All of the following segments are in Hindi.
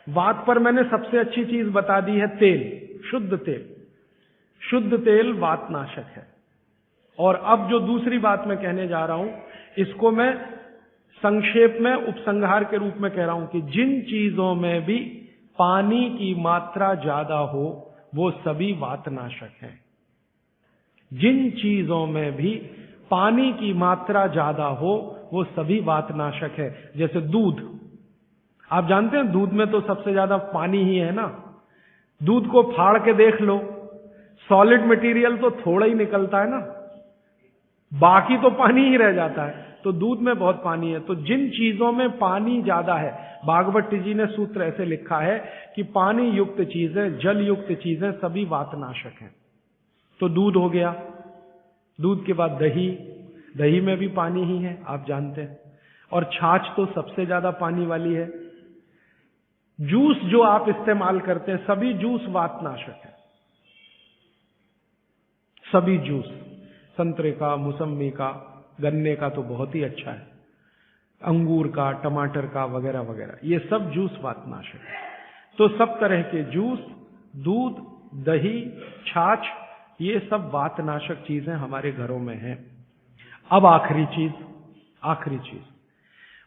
वात पर मैंने सबसे अच्छी चीज बता दी है तेल, शुद्ध तेल। शुद्ध तेल वातनाशक है। और अब जो दूसरी बात मैं कहने जा रहा हूं, इसको मैं संक्षेप में उपसंहार के रूप में कह रहा हूं कि जिन चीजों में भी पानी की मात्रा ज्यादा हो वो सभी वातनाशक हैं। जिन चीजों में भी पानी की मात्रा ज्यादा हो वो सभी वातनाशक है। जैसे दूध, आप जानते हैं दूध में तो सबसे ज्यादा पानी ही है ना। दूध को फाड़ के देख लो, सॉलिड मटेरियल तो थोड़ा ही निकलता है ना, बाकी तो पानी ही रह जाता है। तो दूध में बहुत पानी है। तो जिन चीजों में पानी ज्यादा है, भागवत जी ने सूत्र ऐसे लिखा है कि पानी युक्त चीजें, जल युक्त चीजें सभी वातनाशक हैं। तो दूध हो गया, दूध के बाद दही, दही में भी पानी ही है, आप जानते हैं। और छाछ तो सबसे ज्यादा पानी वाली है। जूस जो आप इस्तेमाल करते हैं, सभी जूस वातनाशक है। सभी जूस, संतरे का, मौसम्बी का, गन्ने का तो बहुत ही अच्छा है, अंगूर का, टमाटर का वगैरह वगैरह, ये सब जूस वातनाशक है। तो सब तरह के जूस, दूध, दही, छाछ, ये सब वातनाशक चीजें हमारे घरों में हैं। अब आखिरी चीज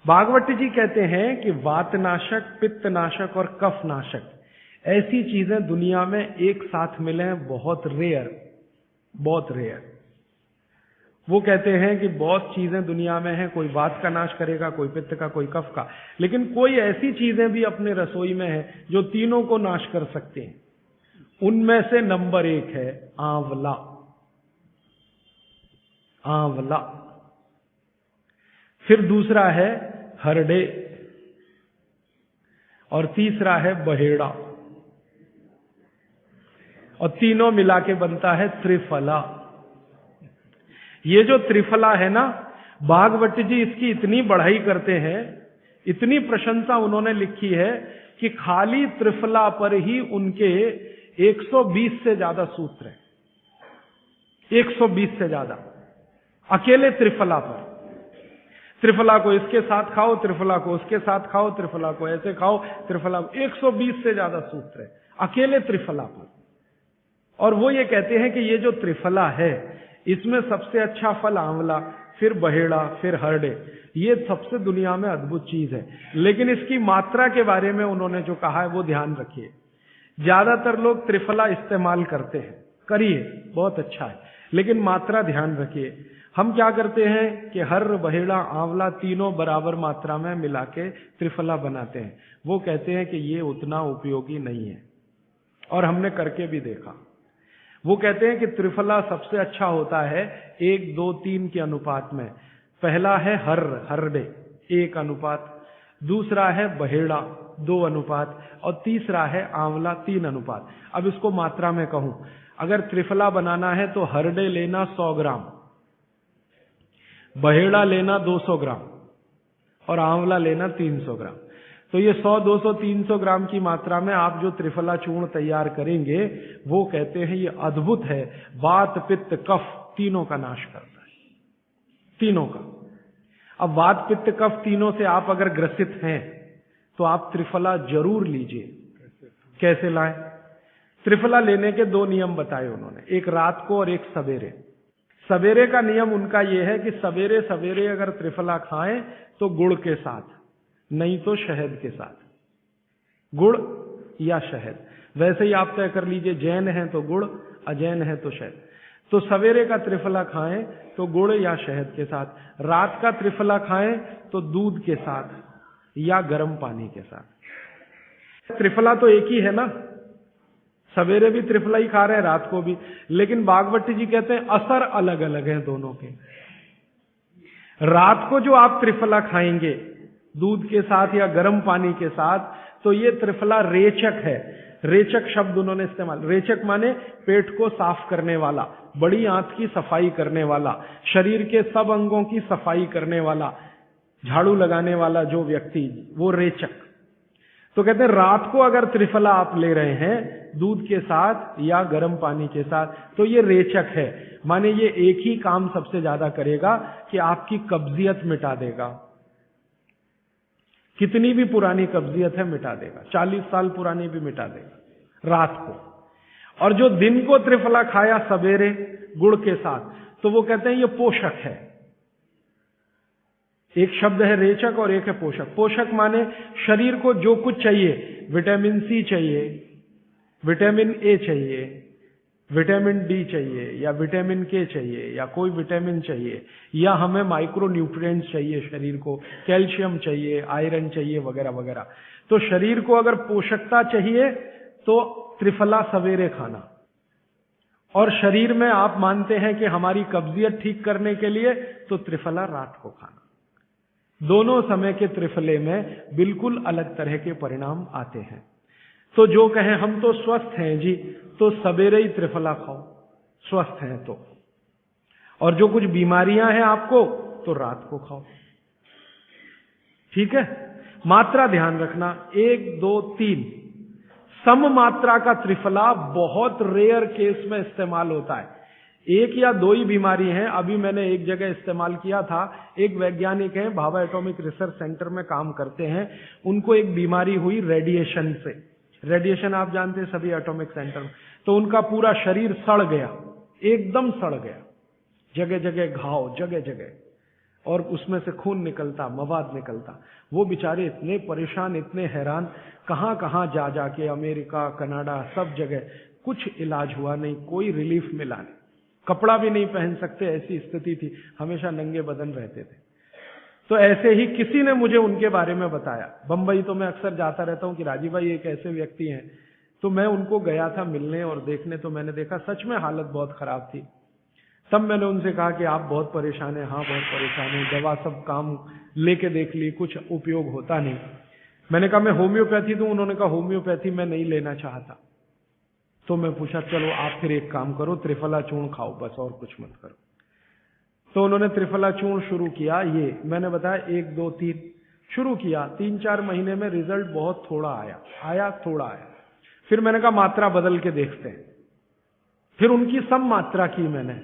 भागवत जी कहते हैं कि वातनाशक, पित्तनाशक और कफनाशक ऐसी चीजें दुनिया में एक साथ मिले हैं, बहुत रेयर। वो कहते हैं कि बहुत चीजें दुनिया में हैं, कोई वात का नाश करेगा, कोई पित्त का, कोई कफ का, लेकिन कोई ऐसी चीजें भी अपने रसोई में है जो तीनों को नाश कर सकते हैं। उनमें से नंबर 1 है आंवला। फिर दूसरा है हरडे और तीसरा है बहेड़ा, और तीनों मिला के बनता है त्रिफला। ये जो त्रिफला है ना, भागवत जी इसकी इतनी बढ़ाई करते हैं, इतनी प्रशंसा उन्होंने लिखी है कि खाली त्रिफला पर ही उनके 120 से ज्यादा सूत्र हैं। 120 से ज्यादा अकेले त्रिफला पर। त्रिफला को इसके साथ खाओ, त्रिफला को उसके साथ खाओ, त्रिफला को ऐसे खाओ, त्रिफला, 120 से ज्यादा सूत्र है अकेले त्रिफला पर। और वो ये कहते हैं कि ये जो त्रिफला है, इसमें सबसे अच्छा फल आंवला, फिर बहेड़ा, फिर हरडे, ये सबसे दुनिया में अद्भुत चीज है। लेकिन इसकी मात्रा के बारे में उन्होंने जो कहा है वो ध्यान रखिए। ज्यादातर लोग त्रिफला इस्तेमाल करते हैं, करिए, बहुत अच्छा है, लेकिन मात्रा ध्यान रखिए। हम क्या करते हैं कि हर, बहेड़ा, आंवला तीनों बराबर मात्रा में मिला के त्रिफला बनाते हैं। वो कहते हैं कि ये उतना उपयोगी नहीं है, और हमने करके भी देखा। वो कहते हैं कि त्रिफला सबसे अच्छा होता है 1, 2, 3 के अनुपात में। पहला है हरडे 1 अनुपात, दूसरा है बहेड़ा 2 अनुपात, और तीसरा है आंवला 3 अनुपात। अब इसको मात्रा में कहूं, अगर त्रिफला बनाना है तो हरडे लेना 100 ग्राम, बहेड़ा लेना 200 ग्राम और आंवला लेना 300 ग्राम। तो ये 100, 200, 300 ग्राम की मात्रा में आप जो त्रिफला चूर्ण तैयार करेंगे, वो कहते हैं ये अद्भुत है, वात, पित्त, कफ तीनों का नाश करता है, तीनों का। अब वात, पित्त, कफ तीनों से आप अगर ग्रसित हैं तो आप त्रिफला जरूर लीजिए। कैसे लाएं? त्रिफला लेने के 2 नियम बताए उन्होंने, एक रात को और एक सवेरे। सवेरे का नियम उनका यह है कि सवेरे सवेरे अगर त्रिफला खाएं तो गुड़ के साथ, नहीं तो शहद के साथ, गुड़ या शहद। वैसे ही आप तय कर लीजिए, जैन है तो गुड़, अजैन है तो शहद। तो सवेरे का त्रिफला खाएं तो गुड़ या शहद के साथ, रात का त्रिफला खाएं तो दूध के साथ या गर्म पानी के साथ। त्रिफला तो एक ही है ना, सवेरे भी त्रिफला ही खा रहे हैं, रात को भी। लेकिन भागवत जी कहते हैं असर अलग अलग है दोनों के। रात को जो आप त्रिफला खाएंगे दूध के साथ या गर्म पानी के साथ, तो ये त्रिफला रेचक है। रेचक शब्द उन्होंने इस्तेमाल, रेचक माने पेट को साफ करने वाला, बड़ी आंत की सफाई करने वाला, शरीर के सब अंगों की सफाई करने वाला, झाड़ू लगाने वाला जो व्यक्ति, वो रेचक। तो कहते हैं रात को अगर त्रिफला आप ले रहे हैं दूध के साथ या गर्म पानी के साथ, तो ये रेचक है, माने ये एक ही काम सबसे ज्यादा करेगा कि आपकी कब्जियत मिटा देगा। कितनी भी पुरानी कब्जियत है मिटा देगा, 40 साल पुरानी भी मिटा देगा रात को। और जो दिन को त्रिफला खाया सवेरे गुड़ के साथ, तो वो कहते हैं ये पोषक है। एक शब्द है रेचक और एक है पोषक। पोषक माने शरीर को जो कुछ चाहिए, विटामिन सी चाहिए, विटामिन ए चाहिए, विटामिन डी चाहिए, या विटामिन के चाहिए, या कोई विटामिन चाहिए, या हमें माइक्रो न्यूट्रिएंट्स चाहिए शरीर को, कैल्शियम चाहिए, आयरन चाहिए, वगैरह वगैरह। तो शरीर को अगर पोषकता चाहिए तो त्रिफला सवेरे खाना, और शरीर में आप मानते हैं कि हमारी कब्जियत ठीक करने के लिए तो त्रिफला रात को खाना। दोनों समय के त्रिफले में बिल्कुल अलग तरह के परिणाम आते हैं। तो जो कहें हम तो स्वस्थ हैं जी, तो सवेरे ही त्रिफला खाओ स्वस्थ हैं तो, और जो कुछ बीमारियां हैं आपको तो रात को खाओ। ठीक है, मात्रा ध्यान रखना, 1 2 3 सम मात्रा का त्रिफला बहुत रेयर केस में इस्तेमाल होता है। 1 या 2 ही बीमारी हैं। अभी मैंने एक जगह इस्तेमाल किया था, एक वैज्ञानिक हैं, भाभा एटॉमिक रिसर्च सेंटर में काम करते हैं, उनको एक बीमारी हुई रेडिएशन से। रेडिएशन आप जानते हैं सभी एटॉमिक सेंटर में। तो उनका पूरा शरीर सड़ गया, एकदम सड़ गया, जगह जगह घाव, जगह जगह, और उसमें से खून निकलता, मवाद निकलता। वो बेचारे इतने परेशान, इतने हैरान, कहां कहां जा जाके, अमेरिका, कनाडा, सब जगह, कुछ इलाज हुआ नहीं, कोई रिलीफ मिला नहीं। कपड़ा भी नहीं पहन सकते, ऐसी स्थिति थी, हमेशा नंगे बदन रहते थे। तो ऐसे ही किसी ने मुझे उनके बारे में बताया। बंबई तो मैं अक्सर जाता रहता हूं कि राजीव भाई एक ऐसे व्यक्ति हैं। तो मैं उनको गया था मिलने और देखने, तो मैंने देखा सच में हालत बहुत खराब थी। तब मैंने उनसे कहा कि आप बहुत परेशान हैं। हाँ बहुत परेशान हूं, दवा सब काम लेके देख ली, कुछ उपयोग होता नहीं। मैंने कहा मैं होम्योपैथी दूं? उन्होंने कहा होम्योपैथी मैं नहीं लेना चाहता। तो मैं पूछा चलो आप फिर एक काम करो, त्रिफला चूर्ण खाओ बस, और कुछ मत करो। तो उन्होंने त्रिफला चूर्ण शुरू किया। ये मैंने बताया 1 2 3 शुरू किया। 3-4 महीने में रिजल्ट बहुत थोड़ा आया, थोड़ा आया। फिर मैंने कहा मात्रा बदल के देखते हैं। फिर उनकी सम मात्रा की मैंने,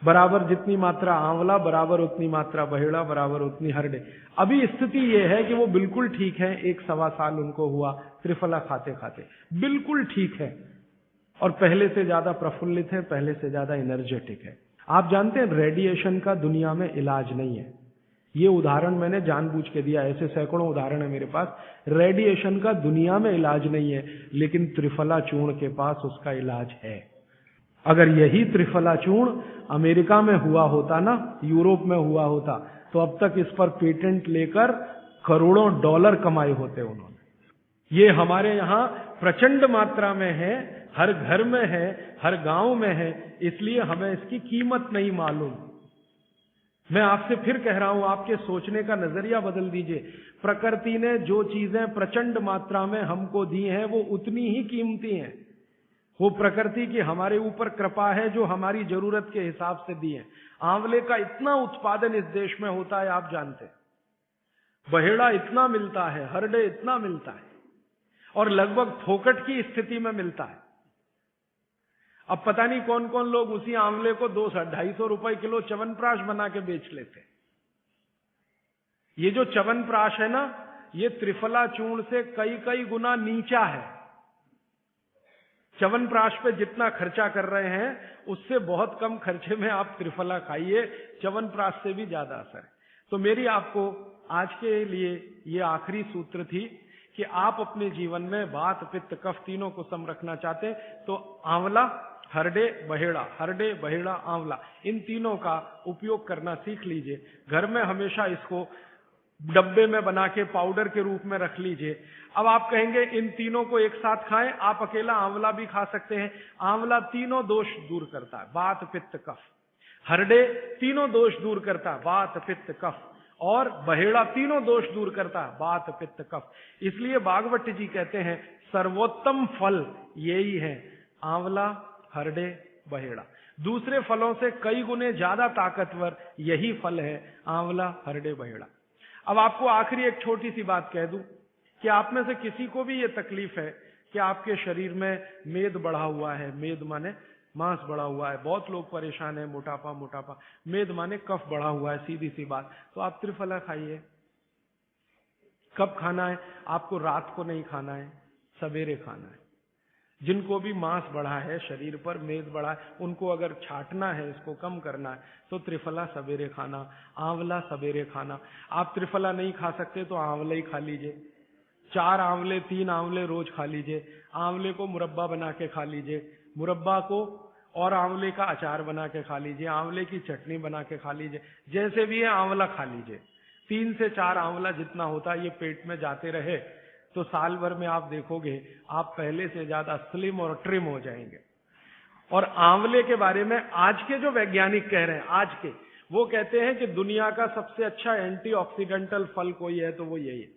बराबर जितनी मात्रा आंवला, बराबर उतनी मात्रा बहेड़ा, बराबर उतनी हरडे। अभी स्थिति यह है कि वो बिल्कुल ठीक है। 1-1.25 साल उनको हुआ त्रिफला खाते खाते, बिल्कुल ठीक है, और पहले से ज्यादा प्रफुल्लित है, पहले से ज्यादा एनर्जेटिक है। आप जानते हैं रेडिएशन का दुनिया में इलाज नहीं है। ये उदाहरण मैंने जानबूझ के दिया, ऐसे सैकड़ों उदाहरण है मेरे पास। रेडिएशन का दुनिया में इलाज नहीं है, लेकिन त्रिफला चूर्ण के पास उसका इलाज है। अगर यही त्रिफला चूर्ण अमेरिका में हुआ होता ना, यूरोप में हुआ होता, तो अब तक इस पर पेटेंट लेकर करोड़ों डॉलर कमाए होते उन्होंने। ये हमारे यहां प्रचंड मात्रा में है, हर घर में है, हर गांव में है, इसलिए हमें इसकी कीमत नहीं मालूम। मैं आपसे फिर कह रहा हूं, आपके सोचने का नजरिया बदल दीजिए। प्रकृति ने जो चीजें प्रचंड मात्रा में हमको दी हैं, वो उतनी ही कीमती हैं। वो प्रकृति की हमारे ऊपर कृपा है, जो हमारी जरूरत के हिसाब से दी है। आंवले का इतना उत्पादन इस देश में होता है, आप जानते हैं। बहेड़ा इतना मिलता है, हरडे इतना मिलता है, और लगभग फोकट की स्थिति में मिलता है। अब पता नहीं कौन कौन लोग उसी आंवले को 200-250 रुपए किलो च्यवनप्राश बना के बेच लेते। ये जो च्यवनप्राश है ना, ये त्रिफला चूर्ण से कई गुना नीचा है। च्यवनप्राश पे जितना खर्चा कर रहे हैं, उससे बहुत कम खर्चे में आप त्रिफला खाइए, च्यवनप्राश से भी ज्यादा असर है। तो मेरी आपको आज के लिए ये आखिरी सूत्र थी कि आप अपने जीवन में वात, पित्त, कफ तीनों को सम रखना चाहते हैं, तो आंवला, हरडे, बहेड़ा, हरडे, बहेड़ा, आंवला, इन तीनों का उपयोग करना सीख लीजिए। घर में हमेशा इसको डब्बे में बना के पाउडर के रूप में रख लीजिए। अब आप कहेंगे इन तीनों को एक साथ खाएं, आप अकेला आंवला भी खा सकते हैं। आंवला तीनों दोष दूर करता है, वात, पित्त, कफ। हरडे तीनों दोष दूर करता है, वात, पित्त, कफ। और बहेड़ा तीनों दोष दूर करता है, वात, पित्त, कफ। इसलिए भागवत जी कहते हैं सर्वोत्तम फल यही है, आंवला, हरडे, बहेड़ा। दूसरे फलों से कई गुने ज्यादा ताकतवर यही फल है, आंवला, हरडे, बहेड़ा। अब आपको आखिरी एक छोटी सी बात कह दूं कि आप में से किसी को भी ये तकलीफ है कि आपके शरीर में मेद बढ़ा हुआ है। मेद माने मांस बढ़ा हुआ है। बहुत लोग परेशान है, मोटापा। मेद माने कफ बढ़ा हुआ है, सीधी सी बात। तो आप त्रिफला खाइए, कब खाना है? आपको रात को नहीं खाना है, सवेरे खाना है। जिनको भी मांस बढ़ा है शरीर पर, मेद बढ़ा है, उनको अगर छाटना है, इसको कम करना है, तो त्रिफला सवेरे खाना, आंवला सवेरे खाना। आप त्रिफला नहीं खा सकते तो आंवला ही खा लीजिए। 4 आंवले 3 आंवले रोज खा लीजिए। आंवले को मुरब्बा बना के खा लीजिए, मुरब्बा को और आंवले का अचार बना के खा लीजिए, आंवले की चटनी बना के खा लीजिए, जैसे भी है आंवला खा लीजिए। 3 से 4 आंवला जितना होता है ये पेट में जाते रहे तो साल भर में आप देखोगे आप पहले से ज्यादा स्लिम और ट्रिम हो जाएंगे। और आंवले के बारे में आज के जो वैज्ञानिक कह रहे हैं, आज के, वो कहते हैं कि दुनिया का सबसे अच्छा एंटीऑक्सीडेंटल फल कोई है तो वो यही है।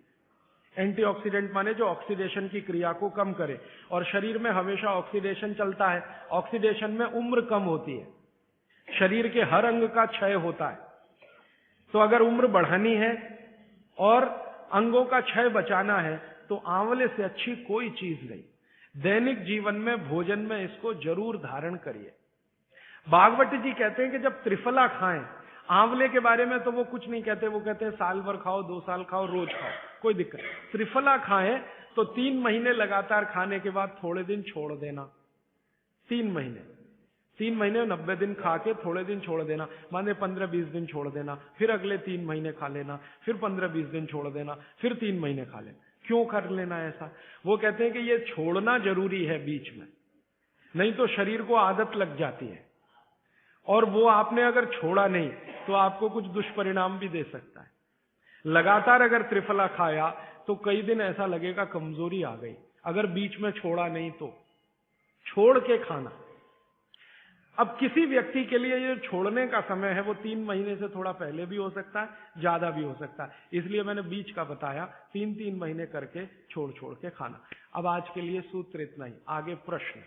एंटीऑक्सीडेंट माने जो ऑक्सीडेशन की क्रिया को कम करे, और शरीर में हमेशा ऑक्सीडेशन चलता है। ऑक्सीडेशन में उम्र कम होती है, शरीर के हर अंग का क्षय होता है। तो अगर उम्र बढ़ानी है और अंगों का क्षय बचाना है तो आंवले से अच्छी कोई चीज नहीं। दैनिक जीवन में, भोजन में इसको जरूर धारण करिए। भागवत जी कहते हैं कि जब त्रिफला खाएं, आंवले के बारे में तो वो कुछ नहीं कहते, वो कहते हैं साल भर खाओ, 2 साल खाओ, रोज खाओ, कोई दिक्कत। त्रिफला खाएं तो 3 महीने लगातार खाने के बाद थोड़े दिन छोड़ देना। 3 महीने 90 दिन खा के थोड़े दिन छोड़ देना, माने 15-20 दिन छोड़ देना, फिर अगले 3 महीने खा लेना, फिर 15-20 दिन छोड़ देना, फिर 3 महीने खा लेना। क्यों कर लेना ऐसा? वो कहते हैं कि ये छोड़ना जरूरी है बीच में, नहीं तो शरीर को आदत लग जाती है, और वो आपने अगर छोड़ा नहीं तो आपको कुछ दुष्परिणाम भी दे सकता है। लगातार अगर त्रिफला खाया तो कई दिन ऐसा लगेगा कमजोरी आ गई, अगर बीच में छोड़ा नहीं तो। छोड़ के खाना। अब किसी व्यक्ति के लिए ये छोड़ने का समय है वो 3 महीने से थोड़ा पहले भी हो सकता है, ज्यादा भी हो सकता है, इसलिए मैंने बीच का बताया। 3-3 महीने करके छोड़ छोड़ के खाना। अब आज के लिए सूत्र इतना ही, आगे प्रश्न।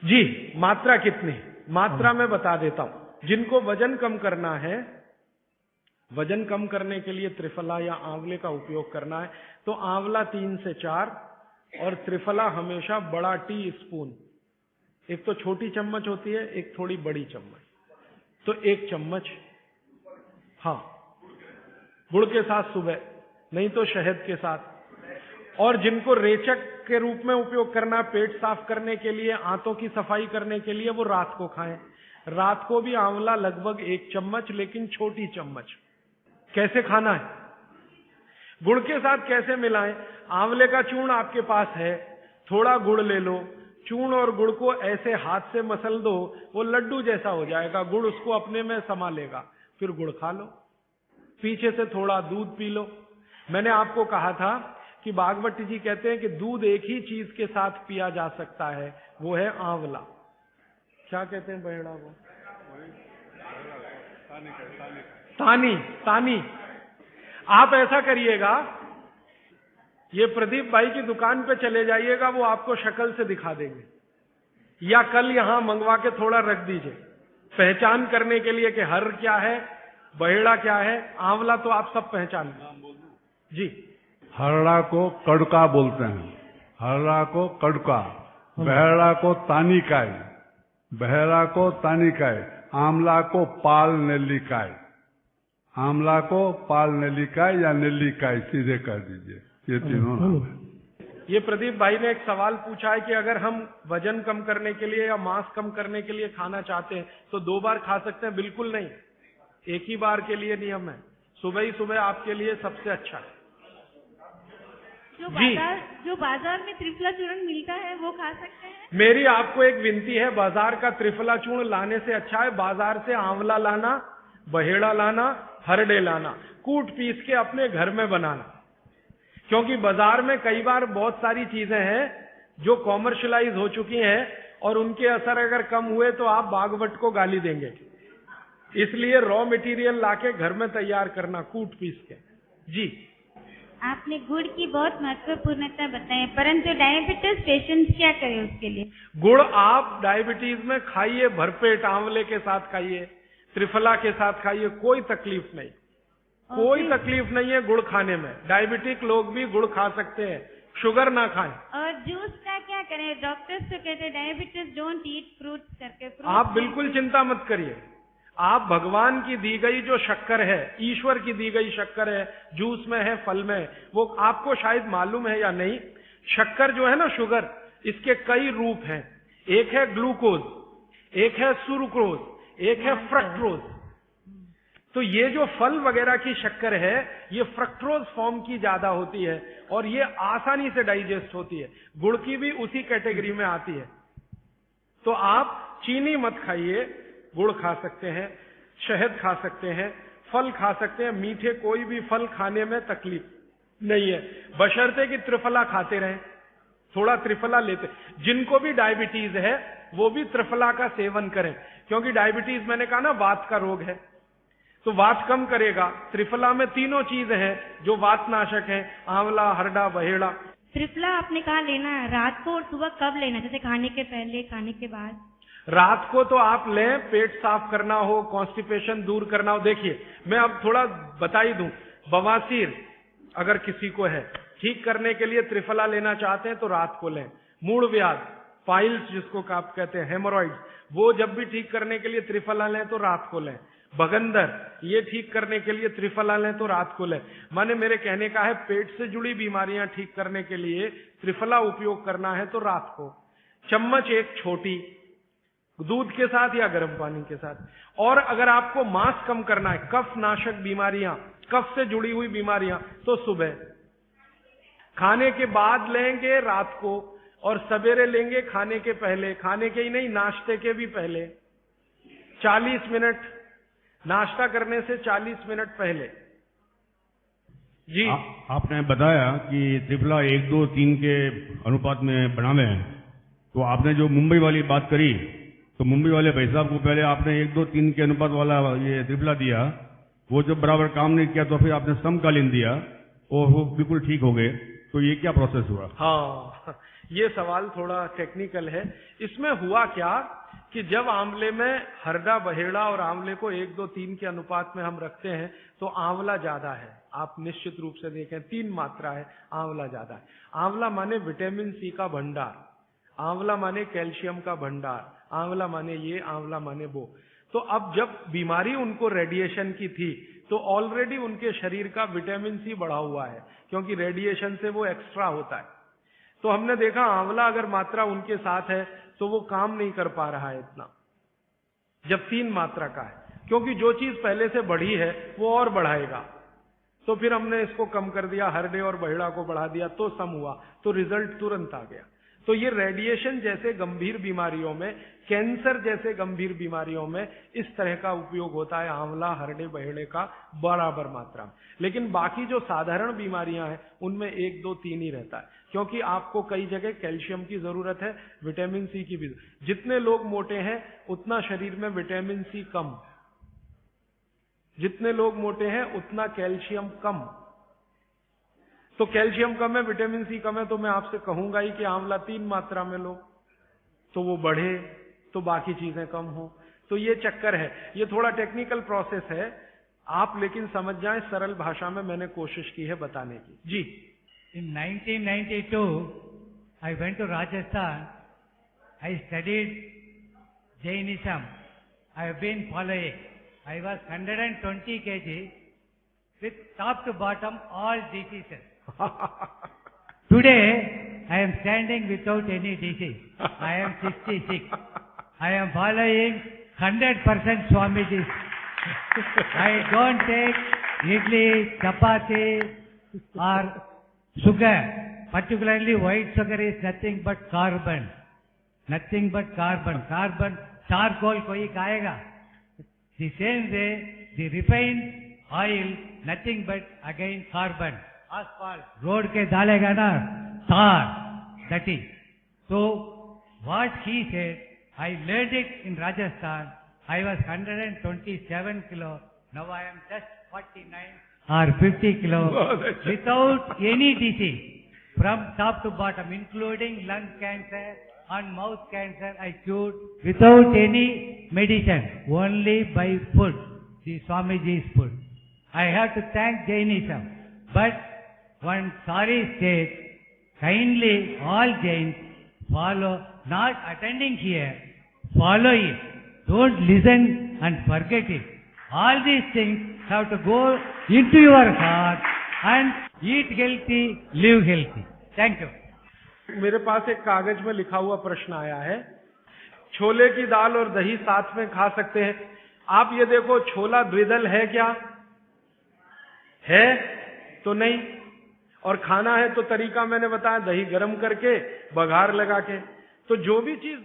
जी, मात्रा कितनी? मात्रा में बता देता हूं। जिनको वजन कम करना है, वजन कम करने के लिए त्रिफला या आंवले का उपयोग करना है तो आंवला 3 से 4 और त्रिफला हमेशा बड़ा टी स्पून, एक तो छोटी चम्मच होती है, एक थोड़ी बड़ी चम्मच, तो 1 चम्मच, हाँ, गुड़ के साथ सुबह, नहीं तो शहद के साथ। और जिनको रेचक के रूप में उपयोग करना, पेट साफ करने के लिए, आंतों की सफाई करने के लिए, वो रात को खाएं। रात को भी आंवला लगभग 1 चम्मच, लेकिन छोटी चम्मच। कैसे खाना है? गुड़ के साथ कैसे मिलाएं? आंवले का चूर्ण आपके पास है, थोड़ा गुड़ ले लो, चूर्ण और गुड़ को ऐसे हाथ से मसल दो, वो लड्डू जैसा हो जाएगा, गुड़ उसको अपने में समा लेगा, फिर गुड़ खा लो। पीछे से थोड़ा दूध पी लो। मैंने आपको कहा था कि भागवत जी कहते हैं कि दूध एक ही चीज के साथ पिया जा सकता है, वो है आंवला। क्या कहते हैं बहेड़ा को? तानी। आप ऐसा करिएगा, ये प्रदीप भाई की दुकान पे चले जाइएगा, वो आपको शक्ल से दिखा देंगे, या कल यहां मंगवा के थोड़ा रख दीजिए पहचान करने के लिए कि हर क्या है, बहेड़ा क्या है, आंवला तो आप सब पहचान जी। हरड़ा को कड़का बोलते हैं, हरड़ा को कड़का, बहेड़ा को तानिकाय, बहेड़ा को तानिकाय, आंवला को पाल नेल्लिकाय, आंवला को पाल नेल्लिकाय या नेल्लिकाय सीधे कर दीजिए, ये तीनों नाम है। ये प्रदीप भाई ने एक सवाल पूछा है कि अगर हम वजन कम करने के लिए या मांस कम करने के लिए खाना चाहते हैं तो 2 बार खा सकते हैं? बिल्कुल नहीं, एक ही बार के लिए नियम है। सुबह ही सुबह आपके लिए सबसे अच्छा है। जो बाजार में त्रिफला चूर्ण मिलता है वो खा सकते हैं? मेरी आपको एक विनती है, बाजार का त्रिफला चूर्ण लाने से अच्छा है बाजार से आंवला लाना, बहेड़ा लाना, हरड़े लाना, कूट पीस के अपने घर में बनाना। क्योंकि बाजार में कई बार बहुत सारी चीजें हैं जो कॉमर्शलाइज हो चुकी हैं और उनके असर अगर कम हुए तो आप भागवत को गाली देंगे। इसलिए रॉ मटेरियल लाके घर में तैयार करना, कूट पीस के। जी, आपने गुड़ की बहुत महत्वपूर्णता बताई, परंतु डायबिटीज पेशेंट्स क्या करें उसके लिए? गुड़ आप डायबिटीज में खाइए, भरपेट आंवले के साथ खाइए, त्रिफला के साथ खाइए, कोई तकलीफ नहीं, कोई तकलीफ नहीं है गुड़ खाने में। डायबिटिक लोग भी गुड़ खा सकते हैं, शुगर ना खाएं। और जूस का क्या करें? डॉक्टर्स तो कहते हैं डायबिटीज डोंट ईट फ्रूट्स करके। आप बिल्कुल चिंता मत करिए, आप भगवान की दी गई जो शक्कर है, ईश्वर की दी गई शक्कर है, जूस में है, फल में है, वो आपको शायद मालूम है या नहीं। शक्कर जो है ना, शुगर, इसके कई रूप हैं। एक है ग्लूकोज, एक है सुक्रोज, एक है फ्रक्टोज। तो ये जो फल वगैरह की शक्कर है, ये फ्रक्टोज फॉर्म की ज्यादा होती है और ये आसानी से डाइजेस्ट होती है। गुड़ की भी उसी कैटेगरी में आती है। तो आप चीनी मत खाइए, गुड़ खा सकते हैं, शहद खा सकते हैं, फल खा सकते हैं। मीठे कोई भी फल खाने में तकलीफ नहीं है, बशर्ते कि त्रिफला खाते रहें, थोड़ा त्रिफला लेते। जिनको भी डायबिटीज है वो भी त्रिफला का सेवन करें, क्योंकि डायबिटीज मैंने कहा ना वात का रोग है, तो वात कम करेगा। त्रिफला में तीनों चीज हैं जो वात नाशक है, आंवला, हरड़ा, बहेड़ा। त्रिफला आपने कहा लेना है, रात को और सुबह कब लेना, जैसे खाने के पहले, खाने के बाद? रात को तो आप लें, पेट साफ करना हो, कॉन्स्टिपेशन दूर करना हो। देखिए, मैं अब थोड़ा बता ही दूं, बवासीर अगर किसी को है, ठीक करने के लिए त्रिफला लेना चाहते हैं तो रात को लें। मूढ़ व्याध, पाइल्स जिसको आप कहते हैं, हेमोरॉइड्स, वो जब भी ठीक करने के लिए त्रिफला लें तो रात को लें। भगंदर, ये ठीक करने के लिए त्रिफला लें तो रात को लें। माने मेरे कहने का है, पेट से जुड़ी बीमारियां ठीक करने के लिए त्रिफला उपयोग करना है तो रात को। चम्मच एक छोटी, दूध के साथ या गर्म पानी के साथ। और अगर आपको मांस कम करना है, कफ नाशक बीमारियां, कफ से जुड़ी हुई बीमारियां, तो सुबह खाने के बाद लेंगे रात को, और सवेरे लेंगे खाने के पहले, खाने के ही नहीं नाश्ते के भी पहले 40 मिनट, नाश्ता करने से 40 मिनट पहले। जी आपने बताया कि त्रिफला 1, 2, 3 के अनुपात में बनावे हैं, तो आपने जो मुंबई वाली बात करी, तो मुंबई वाले भाई साहब को पहले आपने 1, 2, 3 के अनुपात वाला ये त्रिफला दिया, वो जब बराबर काम नहीं किया तो फिर आपने समकालीन दिया और वो बिल्कुल ठीक हो गए। तो ये क्या प्रोसेस हुआ? हाँ, ये सवाल थोड़ा टेक्निकल है। इसमें हुआ क्या कि जब आंवले में हरड़ा, बहेड़ा और आंवले को 1, 2, 3 के अनुपात में हम रखते हैं तो आंवला ज्यादा है। आप निश्चित रूप से देखें, 3 मात्रा है, आंवला ज्यादा है। आंवला माने विटामिन सी का भंडार, आंवला माने कैल्शियम का भंडार, आंवला माने ये, आंवला माने वो। तो अब जब बीमारी उनको रेडिएशन की थी तो ऑलरेडी उनके शरीर का विटामिन सी बढ़ा हुआ है, क्योंकि रेडिएशन से वो एक्स्ट्रा होता है। तो हमने देखा आंवला अगर मात्रा उनके साथ है तो वो काम नहीं कर पा रहा है इतना, जब 3 मात्रा का है, क्योंकि जो चीज पहले से बढ़ी है वो और बढ़ाएगा। तो फिर हमने इसको कम कर दिया, हरडे और बहेड़ा को बढ़ा दिया, तो सम हुआ, तो रिजल्ट तुरंत आ गया। तो ये रेडिएशन जैसे गंभीर बीमारियों में, कैंसर जैसे गंभीर बीमारियों में इस तरह का उपयोग होता है आंवला, हरडे, बहेड़े का बराबर मात्रा में। लेकिन बाकी जो साधारण बीमारियां हैं उनमें 1, 2, 3 ही रहता है, क्योंकि आपको कई जगह कैल्शियम की जरूरत है, विटामिन सी की भी। जितने लोग मोटे हैं उतना शरीर में विटामिन सी कम, जितने लोग मोटे हैं उतना कैल्शियम कम। तो कैल्शियम कम है, विटामिन सी कम है, तो मैं आपसे कहूंगा ही कि आंवला 3 मात्रा में लो तो वो बढ़े, तो बाकी चीजें कम हो। तो ये चक्कर है, ये थोड़ा टेक्निकल प्रोसेस है, आप लेकिन समझ जाएं, सरल भाषा में मैंने कोशिश की है बताने की। जी। In 1992, I went to Rajasthan. I studied Jainism. I have been following. I was 120 kg with top to bottom all diseases. Today, I am standing without any disease. I am 66. I am following 100% Swamiji's. I don't take idli, chapati or sugar. Particularly white sugar is nothing but carbon. Nothing but carbon. Carbon, charcoal koi खाएगा. The same way, the refined oil, nothing but again carbon. Asphalt, road के डालेगा ना, tar, that is. So, what he said, I learned it in Rajasthan. I was 127 kilo. Now I am just 49 or 50 kilo without any disease from top to bottom, including lung cancer and mouth cancer. I cured without any medicine, only by food, the Swamiji's food. I have to thank Jainism. But one sorry state, kindly all Jains follow, not attending here, follow it. Don't listen and forget it. All these things have to go into your heart and eat healthy, live healthy. Thank you. मेरे पास एक कागज में लिखा हुआ प्रश्न आया है, छोले की दाल और दही साथ में खा सकते हैं? आप ये देखो, छोला द्विदल है क्या? है तो नहीं। और खाना है तो तरीका मैंने बताया, दही गर्म करके बघार लगा के। तो जो भी चीज